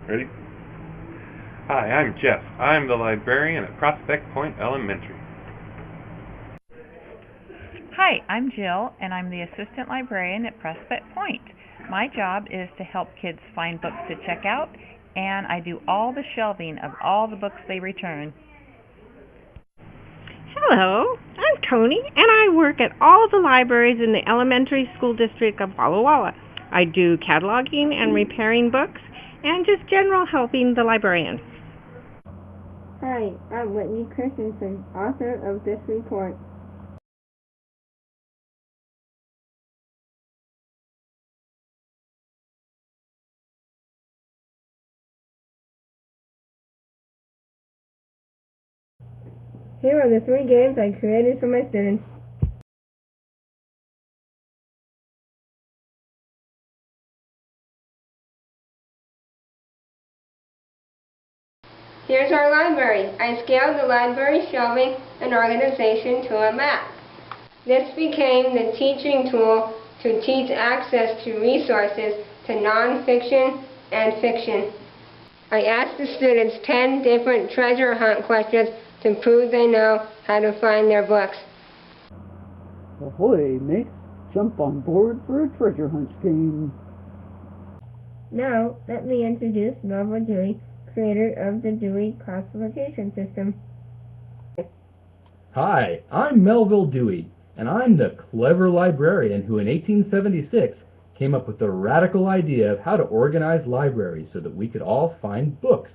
Ready? Hi, I'm Jeff. I'm the librarian at Prospect Point Elementary. Hi, I'm Jill, and I'm the assistant librarian at Prospect Point. My job is to help kids find books to check out, and I do all the shelving of all the books they return. Hello, I'm Tony, and I work at all the libraries in the elementary school district of Walla Walla. I do cataloging and repairing books, and just general helping the librarian. Hi, I'm Whitney Christensen, author of this report. Here are the 3 games I created for my students. Here's our library. I scaled the library shelving and organization to a map. This became the teaching tool to teach access to resources to nonfiction and fiction. I asked the students 10 different treasure hunt questions to prove they know how to find their books. Ahoy, mates. Jump on board for a treasure hunt game. Now, let me introduce Melville Dewey, creator of the Dewey Classification System. Hi, I'm Melville Dewey, and I'm the clever librarian who in 1876 came up with the radical idea of how to organize libraries so that we could all find books.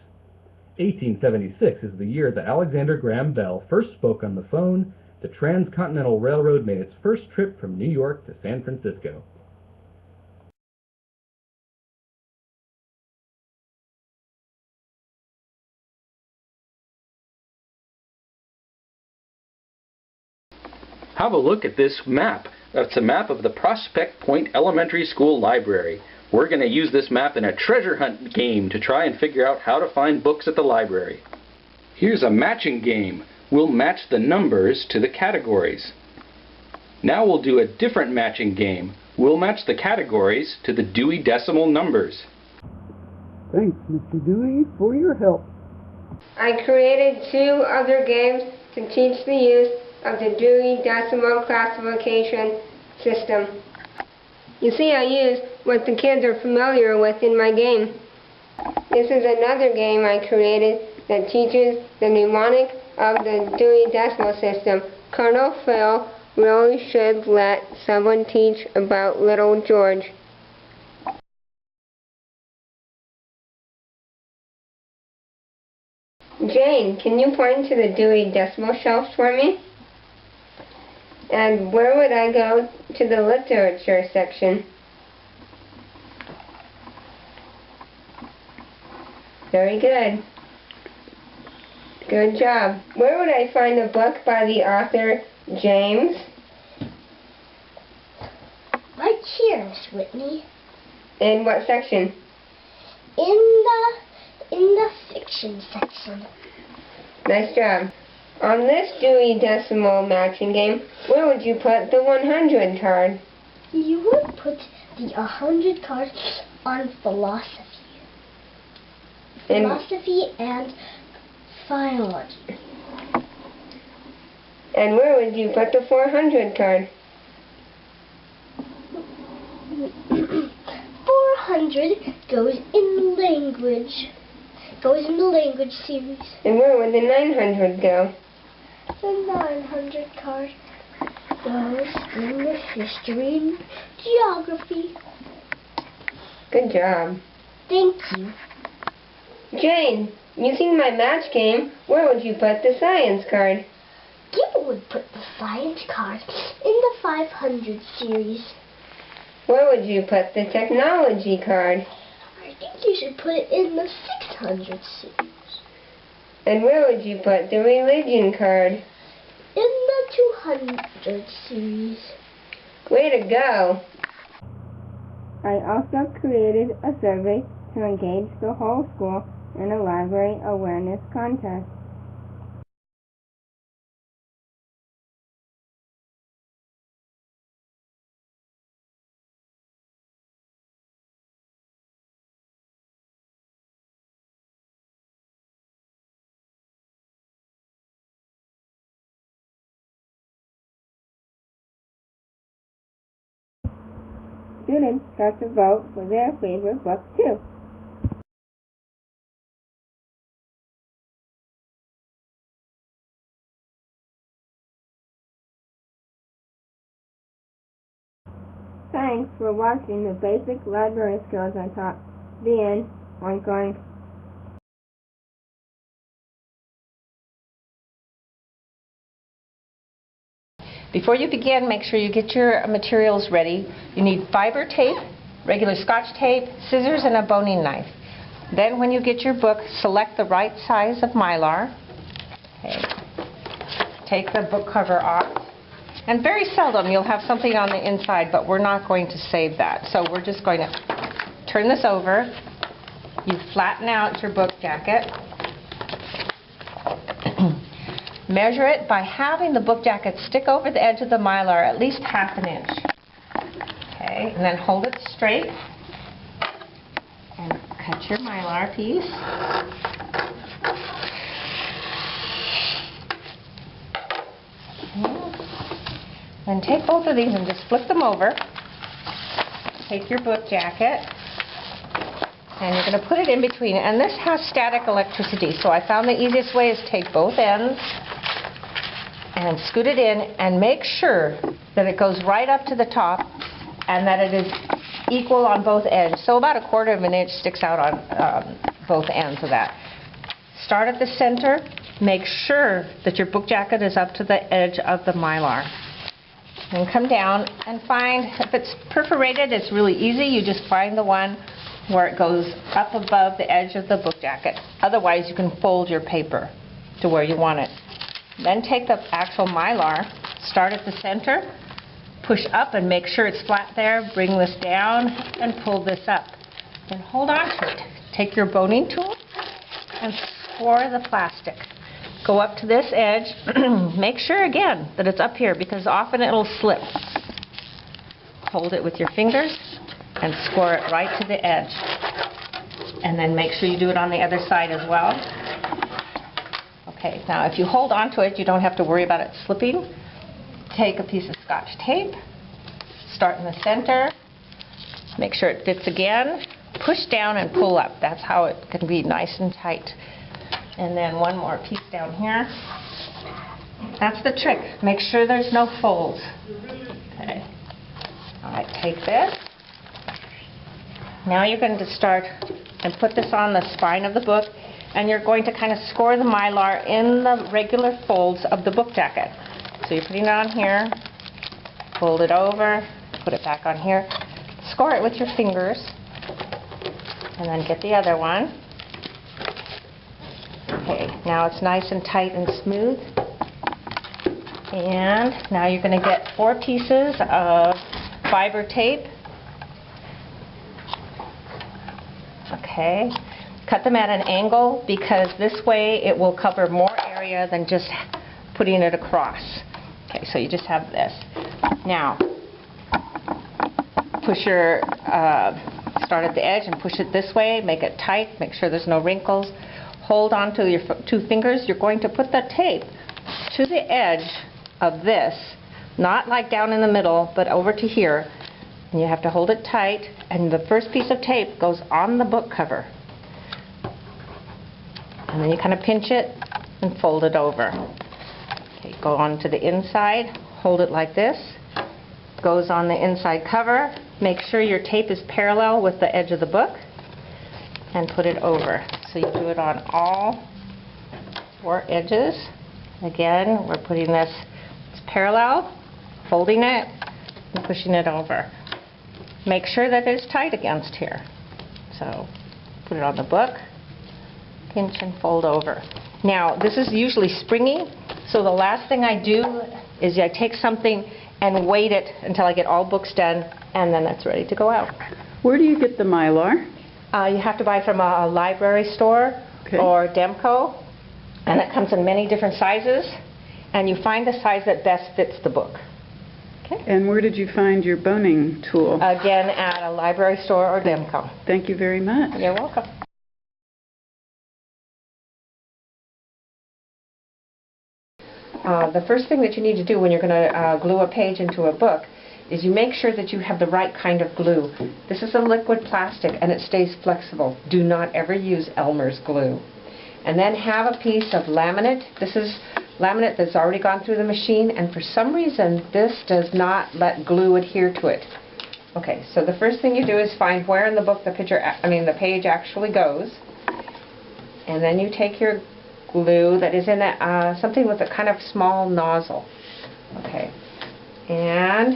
1876 is the year that Alexander Graham Bell first spoke on the phone. The Transcontinental Railroad made its first trip from New York to San Francisco. Have a look at this map. It's a map of the Prospect Point Elementary School Library. We're going to use this map in a treasure hunt game to try and figure out how to find books at the library. Here's a matching game. We'll match the numbers to the categories. Now we'll do a different matching game. We'll match the categories to the Dewey Decimal numbers. Thanks, Mr. Dewey, for your help. I created 2 other games to teach the use of the Dewey Decimal Classification System. You see, I use what the kids are familiar with in my game. This is another game I created that teaches the mnemonic of the Dewey Decimal System. Colonel Phil really should let someone teach about Little George. Jane, can you point to the Dewey Decimal shelves for me? And where would I go to the literature section? Very good. Good job. Where would I find a book by the author James? Right here, Miss Whitney. In what section? In the fiction section. Nice job. On this Dewey Decimal matching game, where would you put the 100 card? You would put the 100 card on philosophy. Philosophy and biology. And where would you put the 400 card? 400 goes in language. Goes in the language series. And where would the 900 go? The 900 card goes in the history and geography. Good job. Thank you. Jane, using my match game, where would you put the science card? You would put the science card in the 500 series. Where would you put the technology card? I think you should put it in the 600 series. And where would you put the religion card? In the 200 series. Way to go! I also created a survey to engage the whole school in a library awareness contest. students got to vote for their favorite book too. Thanks for watching the basic library skills I taught. The end. Oink. Before you begin, make sure you get your materials ready. You need fiber tape, regular Scotch tape, scissors, and a boning knife. Then when you get your book, select the right size of Mylar. Okay. Take the book cover off. And very seldom you'll have something on the inside, but we're not going to save that. So we're just going to turn this over. You flatten out your book jacket. Measure it by having the book jacket stick over the edge of the Mylar at least ½ an inch. Okay, and then hold it straight and cut your Mylar piece. Okay. Then take both of these and just flip them over. Take your book jacket and you're going to put it in between. And this has static electricity, so I found the easiest way is take both ends and scoot it in and make sure that it goes right up to the top and that it is equal on both ends. So about ½ an inch sticks out on both ends of that. Start at the center. Make sure that your book jacket is up to the edge of the Mylar. Then come down and find, if it's perforated, it's really easy. You just find the one where it goes up above the edge of the book jacket. Otherwise, you can fold your paper to where you want it. Then take the actual Mylar, start at the center, push up and make sure it's flat there, bring this down and pull this up. Then hold on to it. Take your boning tool and score the plastic. Go up to this edge, make sure again that it's up here because often it'll slip. Hold it with your fingers and score it right to the edge. And then make sure you do it on the other side as well. Okay, now if you hold on to it, you don't have to worry about it slipping. Take a piece of Scotch tape, start in the center, make sure it fits again, push down and pull up. That's how it can be nice and tight. And then one more piece down here. That's the trick. Make sure there's no folds. Okay. All right, take this. Now you're going to start and put this on the spine of the book, and you're going to kind of score the Mylar in the regular folds of the book jacket. So you're putting it on here, fold it over, put it back on here, score it with your fingers, and then get the other one. Okay, now it's nice and tight and smooth. And now you're going to get 4 pieces of fiber tape. Okay, cut them at an angle because this way it will cover more area than just putting it across. Okay, so you just have this. Now, push your, start at the edge and push it this way, make it tight, make sure there's no wrinkles. Hold on to your 2 fingers. You're going to put the tape to the edge of this, not like down in the middle, but over to here. And you have to hold it tight, and the first piece of tape goes on the book cover. And then you kind of pinch it and fold it over. Okay, go on to the inside, hold it like this. Goes on the inside cover. Make sure your tape is parallel with the edge of the book and put it over. So you do it on all 4 edges. Again, we're putting this parallel, folding it, and pushing it over. Make sure that it's tight against here. So put it on the book, pinch and fold over. Now, this is usually springy, so the last thing I do is I take something and weight it until I get all books done, and then it's ready to go out. Where do you get the Mylar? You have to buy from a library store or Demco, and it comes in many different sizes, and you find the size that best fits the book. Okay. And where did you find your boning tool? Again, at a library store or Demco. Thank you very much. You're welcome. The first thing that you need to do when you're going to glue a page into a book is you make sure that you have the right kind of glue. This is a liquid plastic and it stays flexible. Do not ever use Elmer's glue. And then have a piece of laminate. This is laminate that's already gone through the machine, and for some reason this does not let glue adhere to it. Okay, so the first thing you do is find where in the book the page actually goes, and then you take your glue that is in something with a kind of small nozzle. Okay, and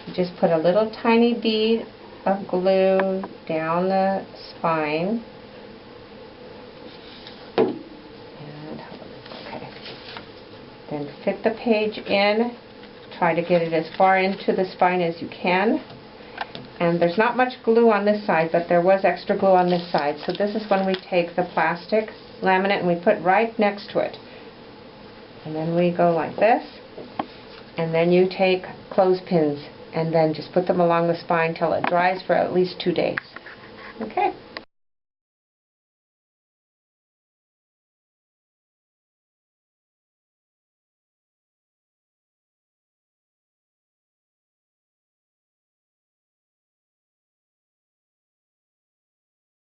you just put a little tiny bead of glue down the spine. Then fit the page in. Try to get it as far into the spine as you can. And there's not much glue on this side, but there was extra glue on this side. So this is when we take the plastic laminate and we put right next to it. And then we go like this. And then you take clothespins and then just put them along the spine till it dries for at least 2 days. Okay.